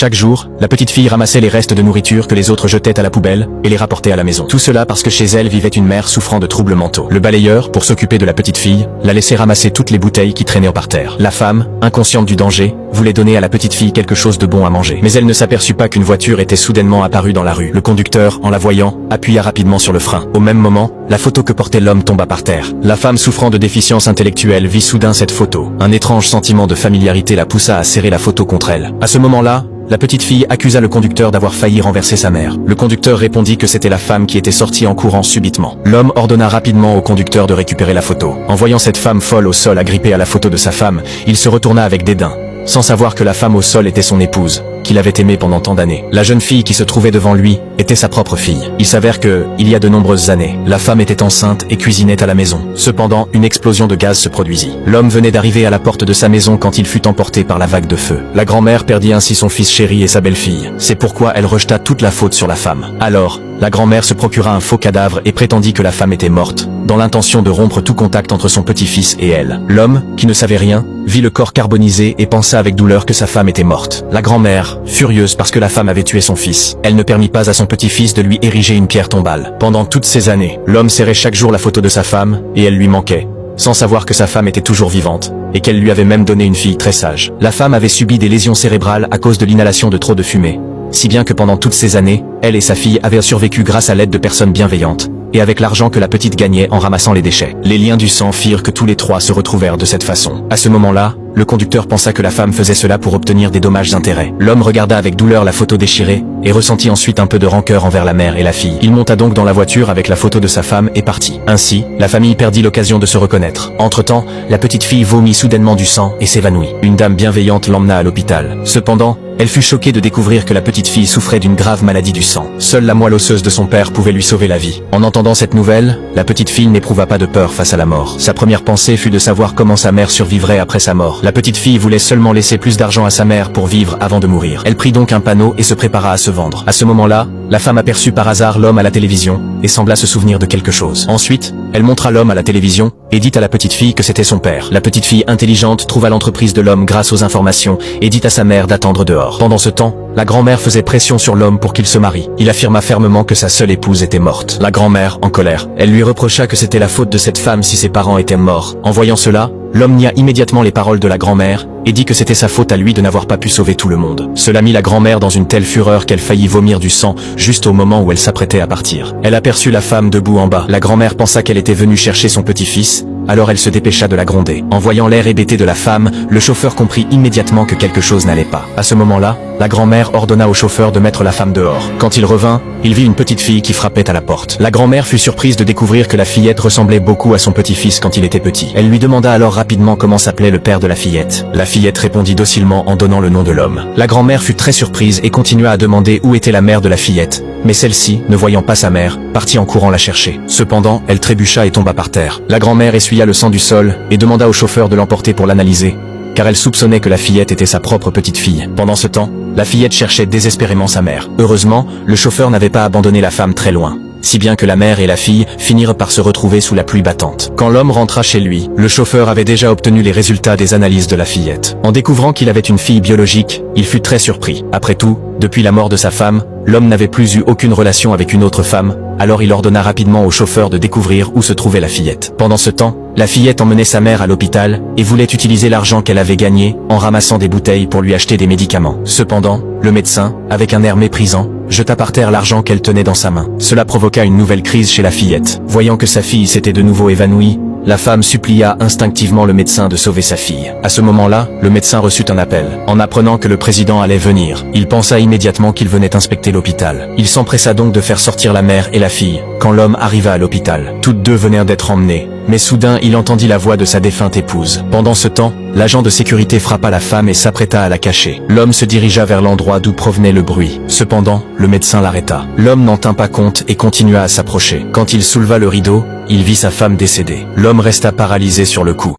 Chaque jour, la petite fille ramassait les restes de nourriture que les autres jetaient à la poubelle et les rapportait à la maison. Tout cela parce que chez elle vivait une mère souffrant de troubles mentaux. Le balayeur, pour s'occuper de la petite fille, la laissait ramasser toutes les bouteilles qui traînaient par terre. La femme, inconsciente du danger, voulait donner à la petite fille quelque chose de bon à manger. Mais elle ne s'aperçut pas qu'une voiture était soudainement apparue dans la rue. Le conducteur, en la voyant, appuya rapidement sur le frein. Au même moment, la photo que portait l'homme tomba par terre. La femme souffrant de déficience intellectuelle vit soudain cette photo. Un étrange sentiment de familiarité la poussa à serrer la photo contre elle. À ce moment-là, la petite fille accusa le conducteur d'avoir failli renverser sa mère. Le conducteur répondit que c'était la femme qui était sortie en courant subitement. L'homme ordonna rapidement au conducteur de récupérer la photo. En voyant cette femme folle au sol agrippée à la photo de sa femme, il se retourna avec dédain, sans savoir que la femme au sol était son épouse, qu'il avait aimée pendant tant d'années. La jeune fille qui se trouvait devant lui était sa propre fille. Il s'avère que, il y a de nombreuses années, la femme était enceinte et cuisinait à la maison. Cependant, une explosion de gaz se produisit. L'homme venait d'arriver à la porte de sa maison quand il fut emporté par la vague de feu. La grand-mère perdit ainsi son fils chéri et sa belle-fille. C'est pourquoi elle rejeta toute la faute sur la femme. Alors, la grand-mère se procura un faux cadavre et prétendit que la femme était morte, dans l'intention de rompre tout contact entre son petit-fils et elle. L'homme, qui ne savait rien, vit le corps carbonisé et pensa avec douleur que sa femme était morte. La grand-mère, furieuse parce que la femme avait tué son fils, elle ne permit pas à son petit-fils de lui ériger une pierre tombale. Pendant toutes ces années, l'homme serrait chaque jour la photo de sa femme, et elle lui manquait, sans savoir que sa femme était toujours vivante, et qu'elle lui avait même donné une fille très sage. La femme avait subi des lésions cérébrales à cause de l'inhalation de trop de fumée, si bien que pendant toutes ces années, elle et sa fille avaient survécu grâce à l'aide de personnes bienveillantes, et avec l'argent que la petite gagnait en ramassant les déchets. Les liens du sang firent que tous les trois se retrouvèrent de cette façon. À ce moment-là, le conducteur pensa que la femme faisait cela pour obtenir des dommages-intérêts. L'homme regarda avec douleur la photo déchirée, et ressentit ensuite un peu de rancœur envers la mère et la fille. Il monta donc dans la voiture avec la photo de sa femme et partit. Ainsi, la famille perdit l'occasion de se reconnaître. Entre-temps, la petite fille vomit soudainement du sang et s'évanouit. Une dame bienveillante l'emmena à l'hôpital. Cependant, elle fut choquée de découvrir que la petite fille souffrait d'une grave maladie du sang. Seule la moelle osseuse de son père pouvait lui sauver la vie. En entendant cette nouvelle, la petite fille n'éprouva pas de peur face à la mort. Sa première pensée fut de savoir comment sa mère survivrait après sa mort. La petite fille voulait seulement laisser plus d'argent à sa mère pour vivre avant de mourir. Elle prit donc un panneau et se prépara à se vendre. À ce moment-là, la femme aperçut par hasard l'homme à la télévision et sembla se souvenir de quelque chose. Ensuite, elle montra l'homme à la télévision et dit à la petite fille que c'était son père. La petite fille intelligente trouva l'entreprise de l'homme grâce aux informations et dit à sa mère d'attendre dehors. Pendant ce temps, la grand-mère faisait pression sur l'homme pour qu'il se marie. Il affirma fermement que sa seule épouse était morte. La grand-mère, en colère, elle lui reprocha que c'était la faute de cette femme si ses parents étaient morts. En voyant cela, l'homme nia immédiatement les paroles de la grand-mère et dit que c'était sa faute à lui de n'avoir pas pu sauver tout le monde. Cela mit la grand-mère dans une telle fureur qu'elle faillit vomir du sang juste au moment où elle s'apprêtait à partir. Elle aperçut la femme debout en bas. La grand-mère pensa qu'elle était venue chercher son petit-fils, alors elle se dépêcha de la gronder. En voyant l'air hébété de la femme, le chauffeur comprit immédiatement que quelque chose n'allait pas. À ce moment-là, la grand-mère ordonna au chauffeur de mettre la femme dehors. Quand il revint, il vit une petite fille qui frappait à la porte. La grand-mère fut surprise de découvrir que la fillette ressemblait beaucoup à son petit-fils quand il était petit. Elle lui demanda alors rapidement comment s'appelait le père de la fillette. La fillette répondit docilement en donnant le nom de l'homme. La grand-mère fut très surprise et continua à demander où était la mère de la fillette, mais celle-ci, ne voyant pas sa mère, partit en courant la chercher. Cependant, elle trébucha et tomba par terre. La grand-mère essuya le sang du sol et demanda au chauffeur de l'emporter pour l'analyser, car elle soupçonnait que la fillette était sa propre petite fille. Pendant ce temps, la fillette cherchait désespérément sa mère. Heureusement, le chauffeur n'avait pas abandonné la femme très loin, si bien que la mère et la fille finirent par se retrouver sous la pluie battante. Quand l'homme rentra chez lui, le chauffeur avait déjà obtenu les résultats des analyses de la fillette. En découvrant qu'il avait une fille biologique, il fut très surpris. Après tout, depuis la mort de sa femme, l'homme n'avait plus eu aucune relation avec une autre femme, alors il ordonna rapidement au chauffeur de découvrir où se trouvait la fillette. Pendant ce temps, la fillette emmenait sa mère à l'hôpital et voulait utiliser l'argent qu'elle avait gagné en ramassant des bouteilles pour lui acheter des médicaments. Cependant, le médecin, avec un air méprisant, jeta par terre l'argent qu'elle tenait dans sa main. Cela provoqua une nouvelle crise chez la fillette. Voyant que sa fille s'était de nouveau évanouie, la femme supplia instinctivement le médecin de sauver sa fille. À ce moment-là, le médecin reçut un appel. En apprenant que le président allait venir, il pensa immédiatement qu'il venait inspecter l'hôpital. Il s'empressa donc de faire sortir la mère et la fille, quand l'homme arriva à l'hôpital. Toutes deux venèrent d'être emmenées, mais soudain il entendit la voix de sa défunte épouse. Pendant ce temps, l'agent de sécurité frappa la femme et s'apprêta à la cacher. L'homme se dirigea vers l'endroit d'où provenait le bruit. Cependant, le médecin l'arrêta. L'homme n'en tint pas compte et continua à s'approcher. Quand il souleva le rideau, il vit sa femme décédée. L'homme resta paralysé sur le coup.